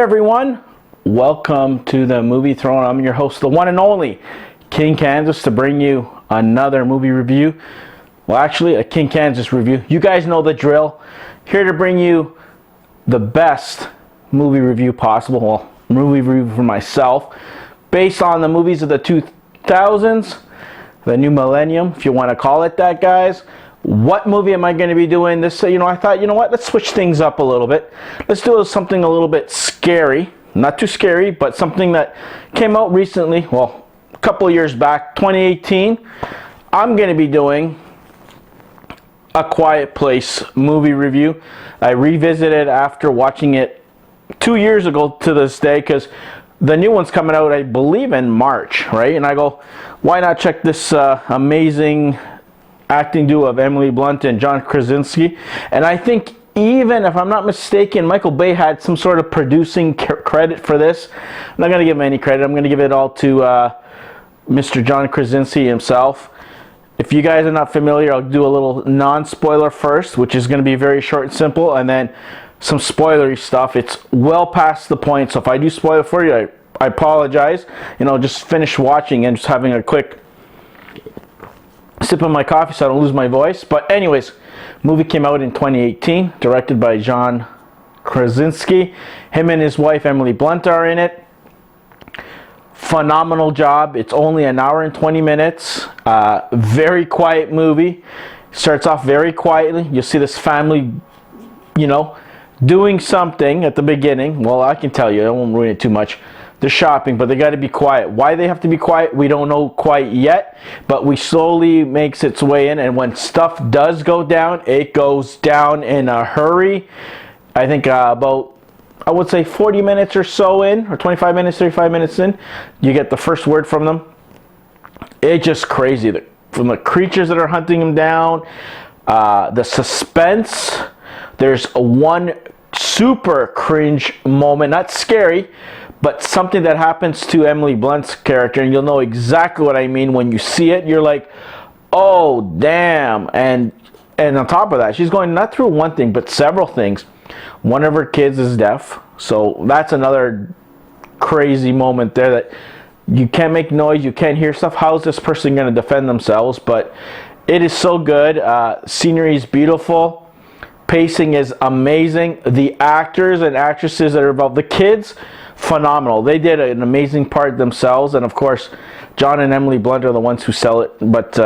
everyone, welcome to the Movie Throne. I'm your host, the one and only King Kansas, to bring you another movie review. Well, actually, a King Kansas review. You guys know the drill. Here to bring you the best movie review possible. Well, movie review for myself, based on the movies of the 2000s, the new millennium, if you want to call it that, guys. What movie am I going to be doing this? I thought, you know what, let's switch things up a little bit. Let's do something a little bit scary. Not too scary, but something that came out recently, well, a couple of years back, 2018. I'm going to be doing A Quiet Place movie review. I revisited after watching it 2 years ago to this day, because the new one's coming out, I believe, in March, right? And I go, why not check this amazing acting duo of Emily Blunt and John Krasinski? And I think, even if I'm not mistaken, Michael Bay had some sort of producing credit for this. I'm not going to give him any credit. I'm going to give it all to Mr. John Krasinski himself. If you guys are not familiar, I'll do a little non-spoiler first, which is going to be very short and simple, and then some spoilery stuff. It's well past the point, so if I do spoil for you, I apologize. Just finish watching and just having a quick sip of my coffee so I don't lose my voice. But anyways, movie came out in 2018, directed by John Krasinski. Him and his wife Emily Blunt are in it. Phenomenal job. It's only an hour and 20 minutes. Very quiet movie. Starts off very quietly. You'll see this family, doing something at the beginning. Well, I can tell you, I won't ruin it too much. They're shopping, but they got to be quiet. Why they have to be quiet, we don't know quite yet, but we slowly makes its way in, and when stuff does go down, it goes down in a hurry. I think about, I would say 40 minutes or so in, or 25 minutes, 35 minutes in, you get the first word from them. It's just crazy. From the creatures that are hunting them down, the suspense. There's one super cringe moment, not scary, but something that happens to Emily Blunt's character, and you'll know exactly what I mean when you see it. You're like, oh, damn. And on top of that, she's going not through one thing, but several things. One of her kids is deaf, so that's another crazy moment there, that you can't make noise, you can't hear stuff. How is this person going to defend themselves? But it is so good. Scenery is beautiful. Pacing is amazing. The actors and actresses that are involved, the kids, phenomenal. They did an amazing part themselves, and of course, John and Emily Blunt are the ones who sell it. But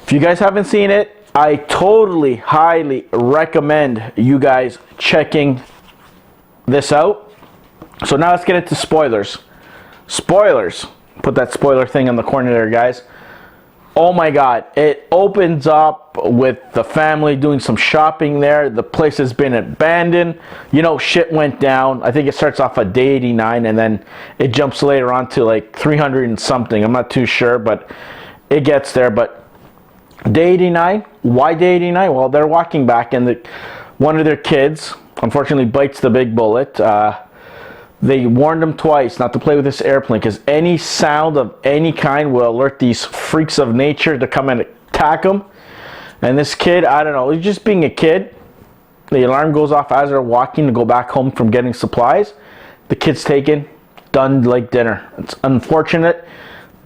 if you guys haven't seen it, I totally, highly recommend you guys checking this out. So now let's get into spoilers. Spoilers. Put that spoiler thing in the corner there, guys. Oh my God, it opens up with the family doing some shopping there. The place has been abandoned. Shit went down. I think it starts off at day 89, and then it jumps later on to like 300 and something. I'm not too sure, but it gets there. But day 89, why day 89? Well, they're walking back, and one of their kids, unfortunately, bites the big bullet. They warned them twice not to play with this airplane, because any sound of any kind will alert these freaks of nature to come and attack them. And this kid, I don't know, he's just being a kid. The alarm goes off as they're walking to go back home from getting supplies. The kid's taken, done like dinner. It's unfortunate,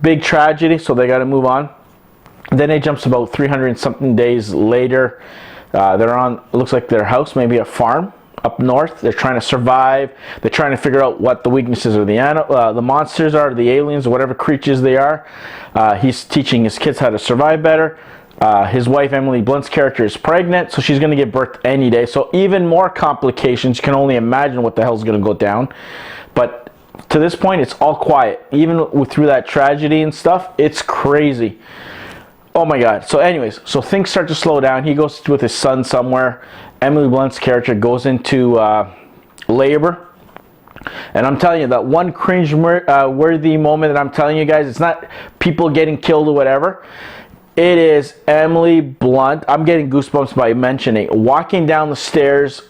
big tragedy, so they got to move on. Then it jumps about 300 and something days later. They're on, it looks like their house, maybe a farm up north. They're trying to survive. They're trying to figure out what the weaknesses of the monsters are, the aliens, or whatever creatures they are. He's teaching his kids how to survive better. His wife, Emily Blunt's character, is pregnant, so she's going to give birth any day. So even more complications. You can only imagine what the hell's going to go down. But to this point, it's all quiet. Even through that tragedy and stuff, it's crazy. Oh my God. So anyways, so things start to slow down. He goes with his son somewhere. Emily Blunt's character goes into labor. And I'm telling you, that one cringe-worthy moment that I'm telling you guys, it's not people getting killed or whatever. It is Emily Blunt. I'm getting goosebumps by mentioning. Walking down the stairs,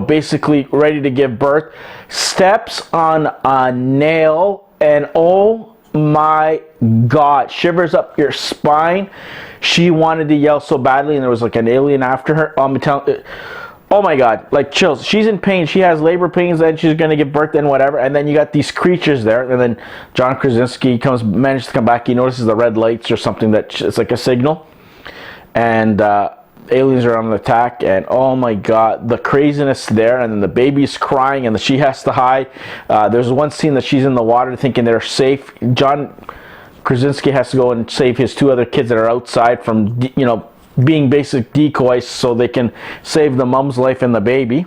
basically ready to give birth. Steps on a nail, and oh my God, shivers up your spine. She wanted to yell so badly, and there was like an alien after her. I'm telling, Oh my god, like chills. She's in pain. She has labor pains, and she's gonna give birth and whatever. And then you got these creatures there, and then John Krasinski manages to come back. He notices the red lights or something that it's like a signal, and aliens are on attack. And oh my god, the craziness there. And then the baby's crying, and she has to hide. There's one scene that she's in the water, thinking they're safe. John Krasinski has to go and save his 2 other kids that are outside from being basic decoys so they can save the mom's life and the baby.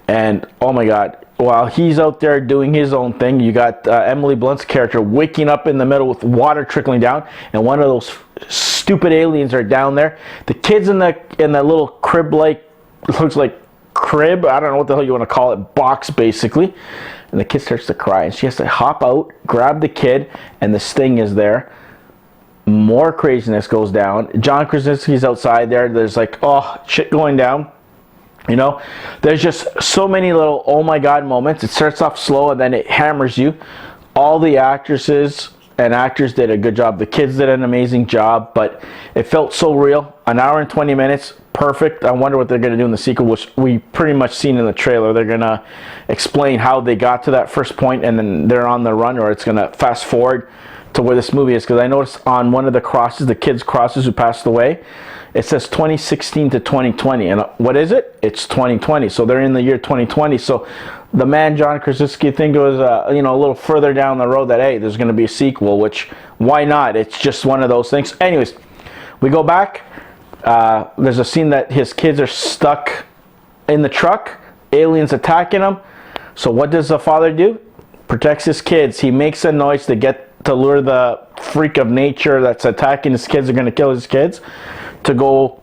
And oh my god, while he's out there doing his own thing, you got Emily Blunt's character waking up in the middle with water trickling down, and one of those stupid aliens are down there. The kids in that little crib, like, looks like crib, I don't know what the hell you want to call it, box basically. And the kid starts to cry, and she has to hop out, grab the kid, and the sting is there. More craziness goes down. John Krasinski's outside there. There's like, oh, shit going down. There's just so many little oh my god moments. It starts off slow and then it hammers you. All the actresses and actors did a good job. The kids did an amazing job, but it felt so real. An hour and 20 minutes, perfect. I wonder what they're going to do in the sequel, which we pretty much seen in the trailer. They're going to explain how they got to that first point and then they're on the run, or it's going to fast forward to where this movie is, because I noticed on one of the crosses, the kids' crosses who passed away, it says 2016 to 2020, and what is it? It's 2020, so they're in the year 2020. So the man John Krasinski think it was a little further down the road that, hey, there's going to be a sequel, which why not? It's just one of those things. Anyways, we go back. There's a scene that his kids are stuck in the truck, aliens attacking them. So what does the father do? Protects his kids. He makes a noise to lure the freak of nature that's attacking his kids, are going to kill his kids, to go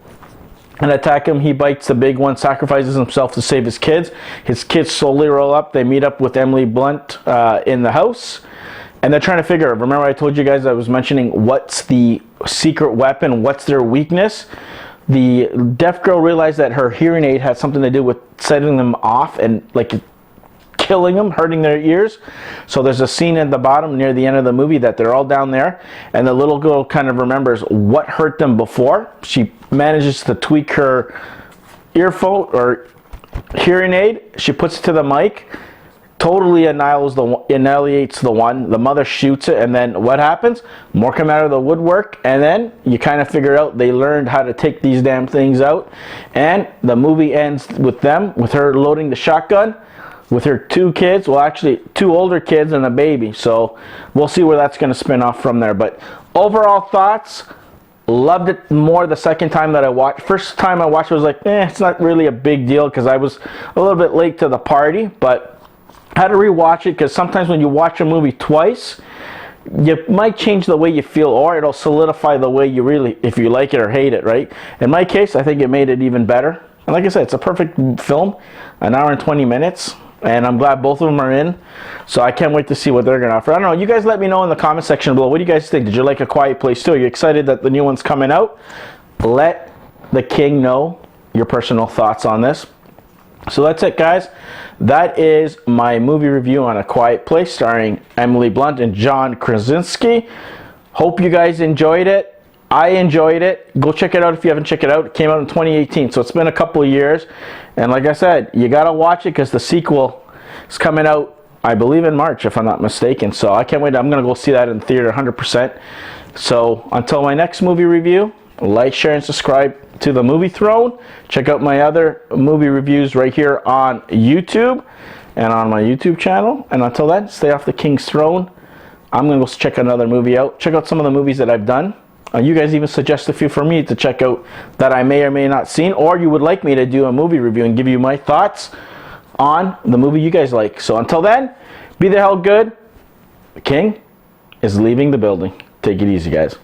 and attack him. He bites the big one, sacrifices himself to save his kids. His kids slowly roll up. They meet up with Emily Blunt in the house, and they're trying to figure out. Remember I told you guys I was mentioning what's the secret weapon, what's their weakness? The deaf girl realized that her hearing aid had something to do with setting them off and like killing them, hurting their ears. So there's a scene at the bottom near the end of the movie that they're all down there, and the little girl kind of remembers what hurt them before. She manages to tweak her earphone or hearing aid. She puts it to the mic, totally annihilates the one. The mother shoots it, and then what happens? More come out of the woodwork, and then you kind of figure out they learned how to take these damn things out, and the movie ends with her loading the shotgun with her 2 kids, well actually 2 older kids and a baby. So we'll see where that's going to spin off from there. But overall thoughts, loved it more the second time that I watched. First time I watched it was like, it's not really a big deal because I was a little bit late to the party, but I had to rewatch it because sometimes when you watch a movie twice, you might change the way you feel, or it'll solidify the way you really, if you like it or hate it, right? In my case, I think it made it even better. And like I said, it's a perfect film, an hour and 20 minutes. And I'm glad both of them are in. So I can't wait to see what they're going to offer. I don't know. You guys let me know in the comment section below. What do you guys think? Did you like A Quiet Place too? Are you excited that the new one's coming out? Let the king know your personal thoughts on this. So that's it, guys. That is my movie review on A Quiet Place starring Emily Blunt and John Krasinski. Hope you guys enjoyed it. I enjoyed it. Go check it out if you haven't checked it out. It came out in 2018, so it's been a couple of years. And like I said, you got to watch it because the sequel is coming out, I believe, in March, if I'm not mistaken. So I can't wait. I'm going to go see that in the theater 100%. So until my next movie review, like, share, and subscribe to The Movie Throne. Check out my other movie reviews right here on YouTube and on my YouTube channel. And until then, stay off the king's throne. I'm going to go check another movie out. Check out some of the movies that I've done. You guys even suggest a few for me to check out that I may or may not seen, or you would like me to do a movie review and give you my thoughts on the movie you guys like. So until then, be the hell good. The king is leaving the building. Take it easy, guys.